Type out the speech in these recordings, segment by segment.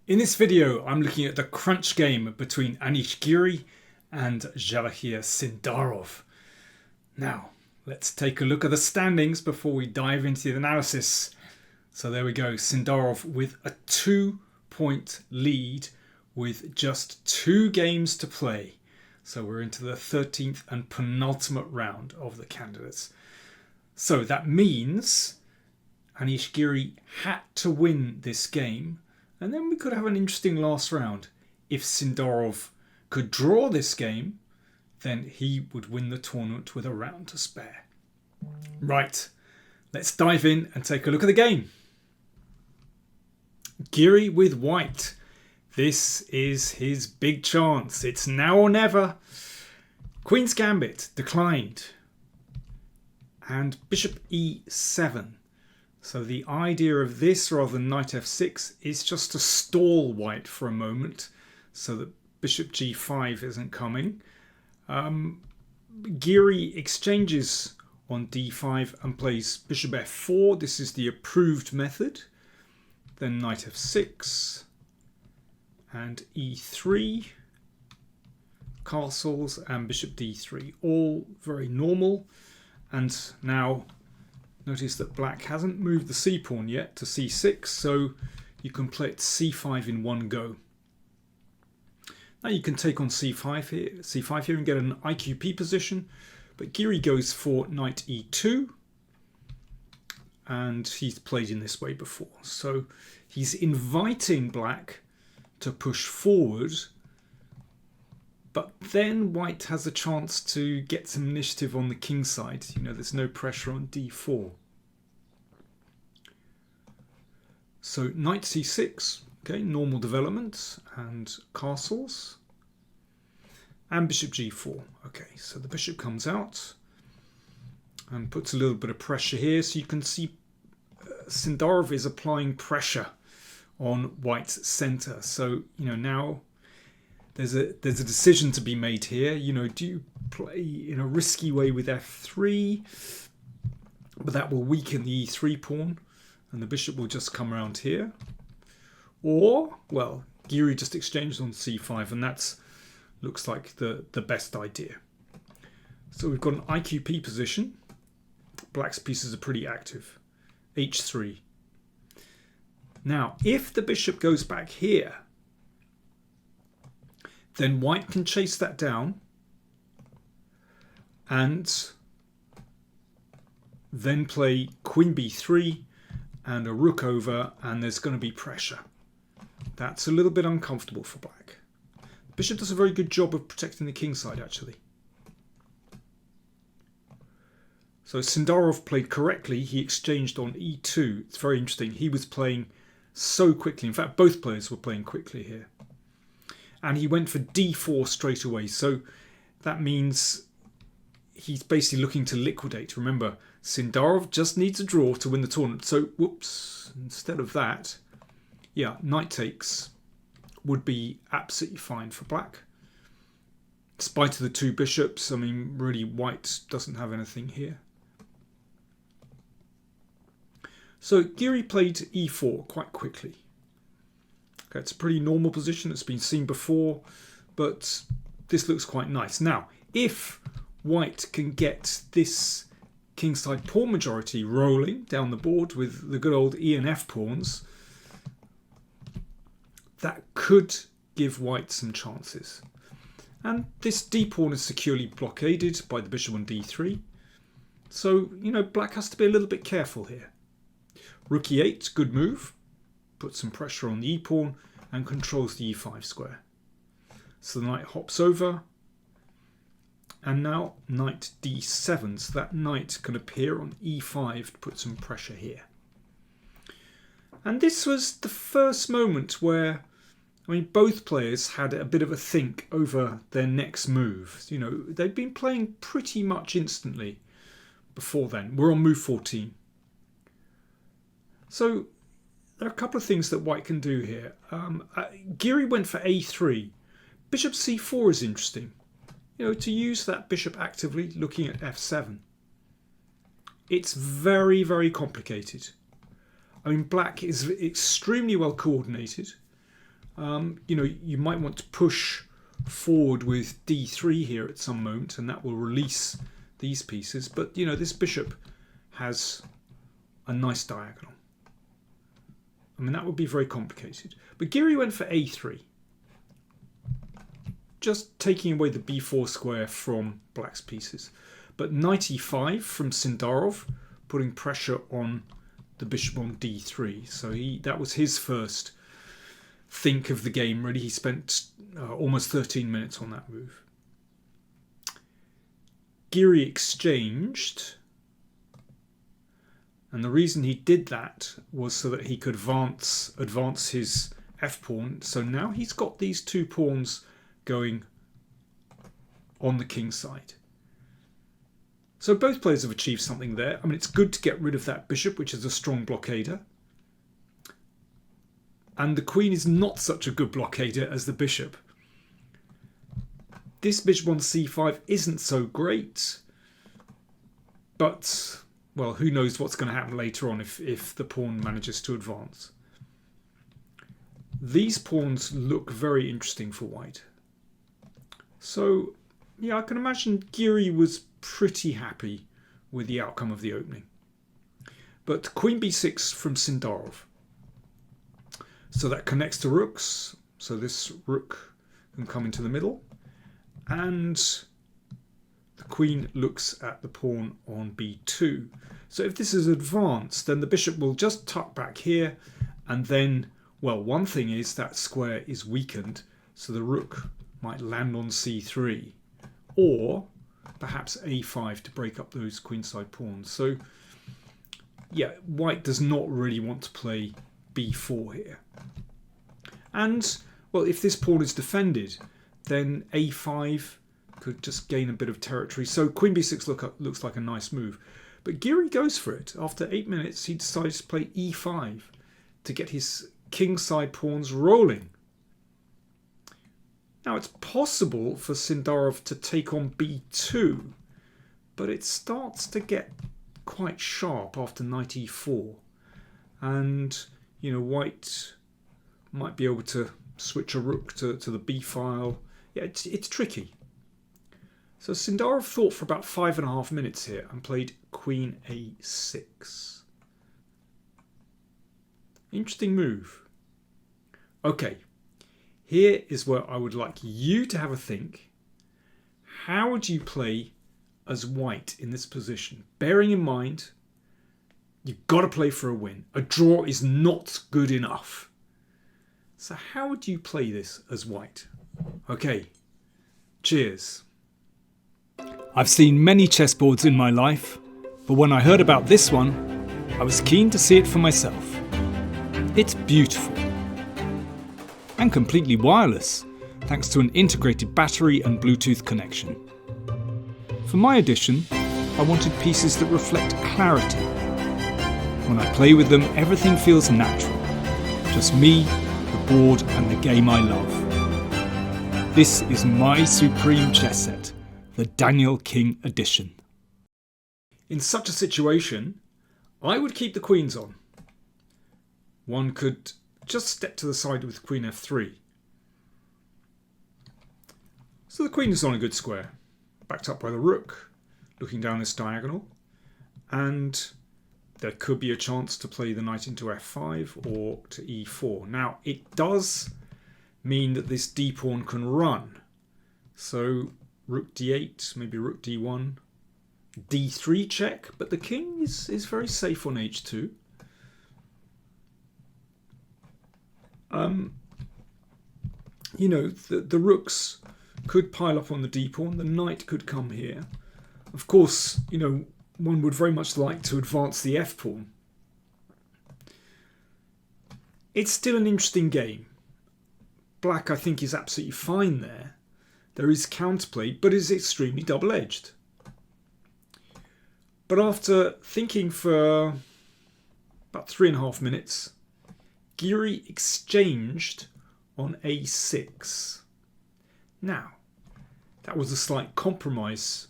In this video, I'm looking at the crunch game between Anish Giri and Javokhir Sindarov. Now, let's take a look at the standings before we dive into the analysis. So there we go, Sindarov with a 2-point lead with just 2 games to play. So we're into the 13th and penultimate round of the candidates. So that means Anish Giri had to win this game, and then we could have an interesting last round. If Sindarov could draw this game, then he would win the tournament with a round to spare. Right, let's dive in and take a look at the game. Giri with white. This is his big chance. It's now or never. Queen's Gambit declined. And Bishop e7. So the idea of this, rather than knight f6, is just to stall white for a moment so that bishop g5 isn't coming. Giri exchanges on d5 and plays bishop f4. This is the approved method. Then knight f6 and e3. Castles and bishop d3. All very normal. And now notice that black hasn't moved the c-pawn yet to c6, so you can play it c5 in one go. Now you can take on c5 here and get an IQP position, but Giri goes for knight e2, and he's played in this way before. So he's inviting black to push forward, but then white has a chance to get some initiative on the king side. You know, there's no pressure on d4. So knight c6, okay, normal development, and castles. And bishop g4. Okay, so the bishop comes out and puts a little bit of pressure here. So you can see Sindarov is applying pressure on white's center. So, you know, now there's a decision to be made here. You know, do you play in a risky way with f3, but that will weaken the e3 pawn and the bishop will just come around here? Or, well, Giri just exchanges on c5, and that's looks like the best idea. So we've got an IQP position. Black's pieces are pretty active. h3. Now, if the bishop goes back here, then white can chase that down and then play queen b3 and a rook over, and there's going to be pressure. That's a little bit uncomfortable for black. Bishop does a very good job of protecting the king side, actually. So Sindarov played correctly. He exchanged on e2. It's very interesting. He was playing so quickly. In fact, both players were playing quickly here. And he went for d4 straight away. So that means he's basically looking to liquidate. Remember, Sindarov just needs a draw to win the tournament. So, whoops, instead of that, yeah, knight takes would be absolutely fine for black. In spite of the 2 bishops, I mean, really, white doesn't have anything here. So Giri played e4 quite quickly. Okay, it's a pretty normal position. It's been seen before, but this looks quite nice. Now, if white can get this kingside pawn majority rolling down the board with the good old E and F pawns, that could give white some chances. And this d pawn is securely blockaded by the bishop on d3. So, you know, black has to be a little bit careful here. Rook e8, good move. Puts some pressure on the e pawn and controls the e5 square. So the knight hops over. And now knight d7. So that knight can appear on e5 to put some pressure here. And this was the first moment where, I mean, both players had a bit of a think over their next move. You know, they'd been playing pretty much instantly before then. We're on move 14. So there are a couple of things that white can do here. Giri went for a3. Bishop c4 is interesting. You know, to use that bishop actively, looking at f7. It's very, very complicated. I mean, black is extremely well coordinated. You might want to push forward with d3 here at some moment, and that will release these pieces. But this bishop has a nice diagonal. I mean, that would be very complicated. But Giri went for a3, just taking away the b4 square from black's pieces. But knight e5 from Sindarov, putting pressure on the bishop on d3. So that was his first think of the game, really. He spent almost 13 minutes on that move. Giri exchanged, and the reason he did that was so that he could advance his f-pawn. So now he's got these two pawns going on the king side. So both players have achieved something there. I mean, it's good to get rid of that bishop, which is a strong blockader. And the queen is not such a good blockader as the bishop. This bishop on c5 isn't so great. But, well, who knows what's going to happen later on if the pawn manages to advance. These pawns look very interesting for white. So, yeah, I can imagine Giri was pretty happy with the outcome of the opening. But queen b6 from Sindarov. So that connects to rooks. So this rook can come into the middle. And the queen looks at the pawn on b2. So if this is advanced, then the bishop will just tuck back here. And then, well, one thing is that square is weakened. So the rook might land on c3. Or perhaps a5 to break up those queenside pawns. So, yeah, white does not really want to play b4 here. And, well, if this pawn is defended, then a5 could just gain a bit of territory. So queen b6 looks like a nice move. But Giri goes for it. After 8 minutes, he decides to play e5 to get his kingside pawns rolling. Now, it's possible for Sindarov to take on b2, but it starts to get quite sharp after knight e4. And, white might be able to switch a rook to the b file. Yeah, it's tricky. So Sindarov thought for about 5.5 minutes here and played queen a6. Interesting move. Okay. Here is where I would like you to have a think. How would you play as white in this position? Bearing in mind, you've got to play for a win. A draw is not good enough. So how would you play this as white? Okay, cheers. I've seen many chessboards in my life, but when I heard about this one, I was keen to see it for myself. It's beautiful. And completely wireless, thanks to an integrated battery and Bluetooth connection. For my edition, I wanted pieces that reflect clarity. When I play with them, everything feels natural. Just me, the board, and the game I love. This is my supreme chess set, the Daniel King edition. In such a situation, I would keep the queens on. One could just step to the side with queen f3. So the queen is on a good square, backed up by the rook, looking down this diagonal, and there could be a chance to play the knight into f5 or to e4. Now, it does mean that this d-pawn can run. So rook d8, maybe rook d1, d3 check, but the king is very safe on h2. The rooks could pile up on the d-pawn. The knight could come here. Of course, one would very much like to advance the f-pawn. It's still an interesting game. Black, I think, is absolutely fine there. There is counterplay, but is extremely double-edged. But after thinking for about 3.5 minutes, Giri exchanged on a6. Now, that was a slight compromise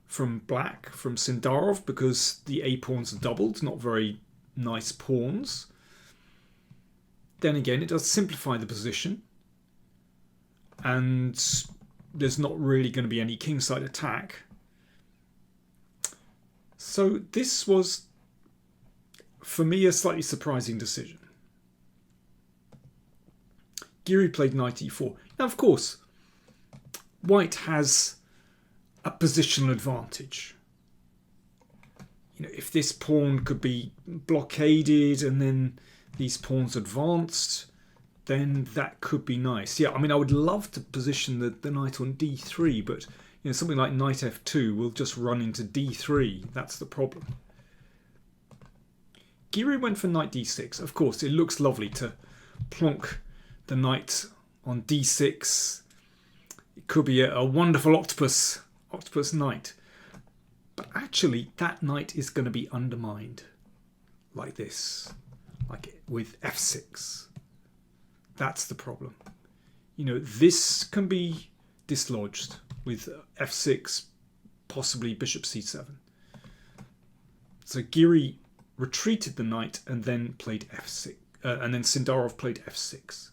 from black, from Sindarov, because the a pawns are doubled, not very nice pawns. then again, it does simplify the position, and there's not really going to be any kingside attack. So this was, for me, a slightly surprising decision. Giri played knight e4. Now, of course, white has a positional advantage. You know, if this pawn could be blockaded and then these pawns advanced, then that could be nice. Yeah, I mean, I would love to position the knight on d3, but you know, something like knight f2 will just run into d3. That's the problem. Giri went for knight d6. Of course, it looks lovely to plonk the knight on d6. It could be a wonderful octopus knight. But actually, that knight is going to be undermined like this, like with f6. That's the problem. You know, this can be dislodged with f6, possibly bishop c7. So Giri retreated the knight and then played f6, and then Sindarov played f6.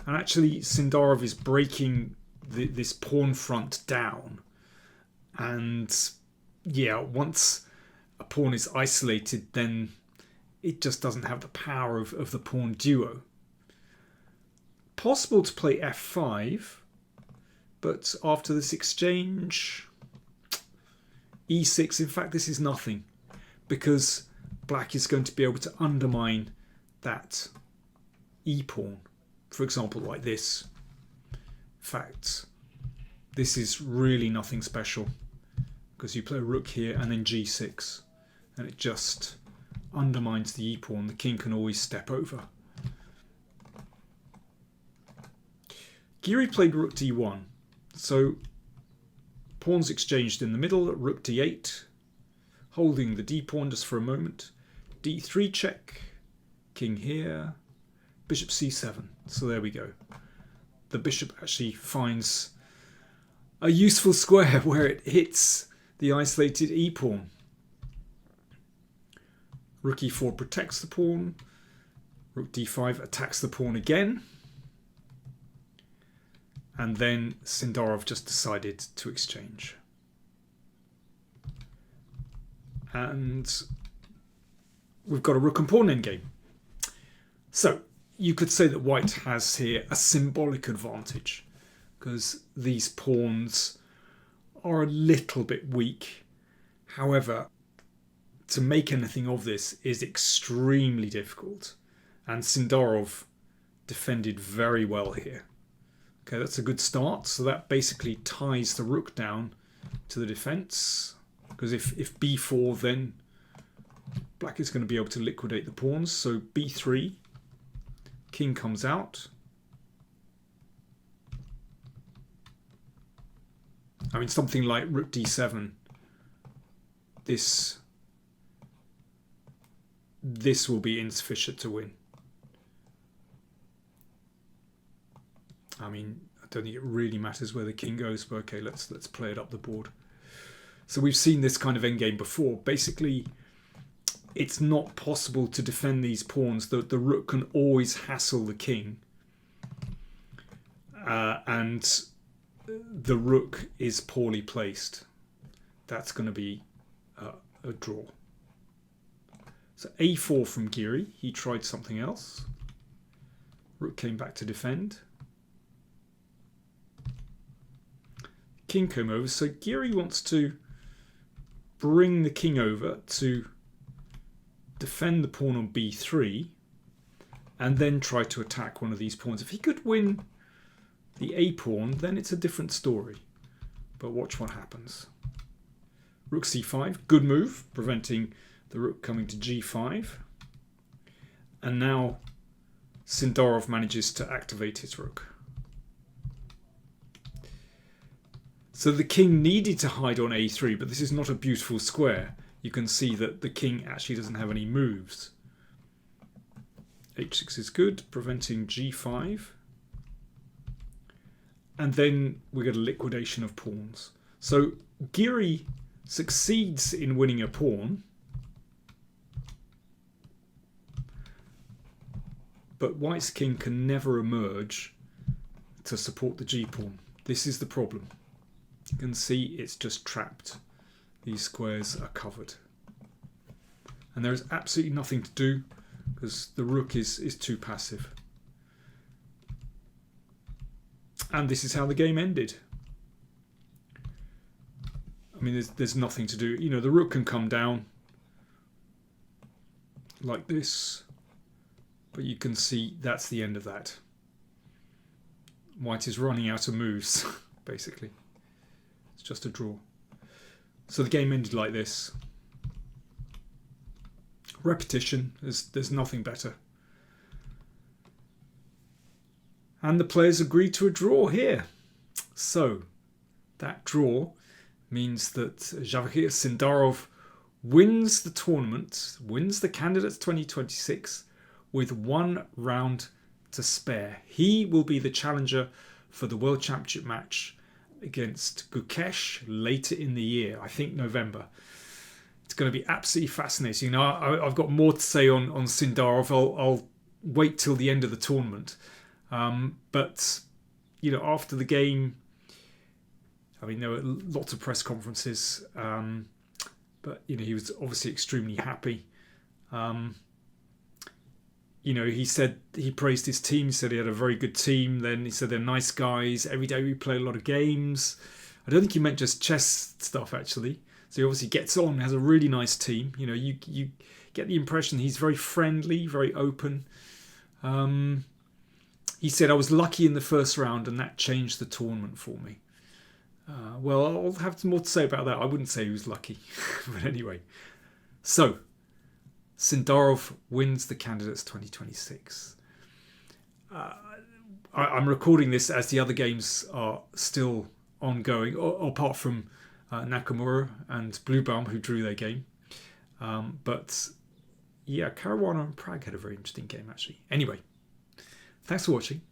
And actually, Sindarov is breaking this pawn front down. And yeah, once a pawn is isolated, then it just doesn't have the power of the pawn duo. Possible to play f5, but after this exchange, e6, in fact this is nothing, because black is going to be able to undermine that e-pawn, for example like this. In fact, this is really nothing special, because you play rook here and then g6, and it just undermines the e-pawn. The king can always step over. Giri played rook d1, so pawns exchanged in the middle, rook d8, holding the d-pawn just for a moment, d3 check, king here, bishop c7. So there we go. The bishop actually finds a useful square where it hits the isolated e-pawn. Rook e4 protects the pawn. Rook d5 attacks the pawn again. And then Sindarov just decided to exchange. And we've got a rook and pawn endgame. So you could say that white has here a symbolic advantage, because these pawns are a little bit weak. However, to make anything of this is extremely difficult, and Sindarov defended very well here. Okay, that's a good start. So that basically ties the rook down to the defense, because if b4, then black is going to be able to liquidate the pawns. So b3, king comes out. I mean, something like rook d7, this will be insufficient to win. I mean, I don't think it really matters where the king goes, but okay, let's play it up the board. So we've seen this kind of endgame before. Basically, it's not possible to defend these pawns. The rook can always hassle the king, and the rook is poorly placed. That's going to be a draw. So a4 from Giri. He tried something else. Rook came back to defend. King came over. So Giri wants to bring the king over to defend the pawn on b3 and then try to attack one of these pawns. If he could win the a pawn, then it's a different story. But watch what happens. Rook c5, good move, preventing the rook coming to g5. And now Sindarov manages to activate his rook. So the king needed to hide on a3, but this is not a beautiful square. You can see that the king actually doesn't have any moves. h6 is good, preventing g5. And then we get a liquidation of pawns. So Giri succeeds in winning a pawn. but white's king can never emerge to support the g-pawn. This is the problem. You can see it's just trapped. These squares are covered. And there is absolutely nothing to do because the rook is too passive. And this is how the game ended. I mean, there's nothing to do. You know, the rook can come down like this, but you can see that's the end of that. White is running out of moves, basically. It's just a draw. So the game ended like this. Repetition, there's nothing better. And the players agreed to a draw here. So that draw means that Javokhir Sindarov wins the tournament, wins the Candidates 2026 with 1 round to spare. He will be the challenger for the World Championship match against Gukesh later in the year, I think November. It's going to be absolutely fascinating. Now, I've got more to say on Sindarov. I'll wait till the end of the tournament. But, you know, after the game, I mean, there were lots of press conferences, but, you know, he was obviously extremely happy. You know, he said he praised his team. He said he had a very good team. Then he said they're nice guys. Every day we play a lot of games. I don't think he meant just chess stuff, actually. So he obviously gets on, has a really nice team. You know, you get the impression he's very friendly, very open. He said, I was lucky in the first round and that changed the tournament for me. Well, I'll have more to say about that. I wouldn't say he was lucky. But anyway. So, Sindarov wins the Candidates 2026. I'm recording this as the other games are still ongoing, apart from Nakamura and Bluebaum, who drew their game. But yeah, Caruana and Prague had a very interesting game, actually. Anyway, thanks for watching.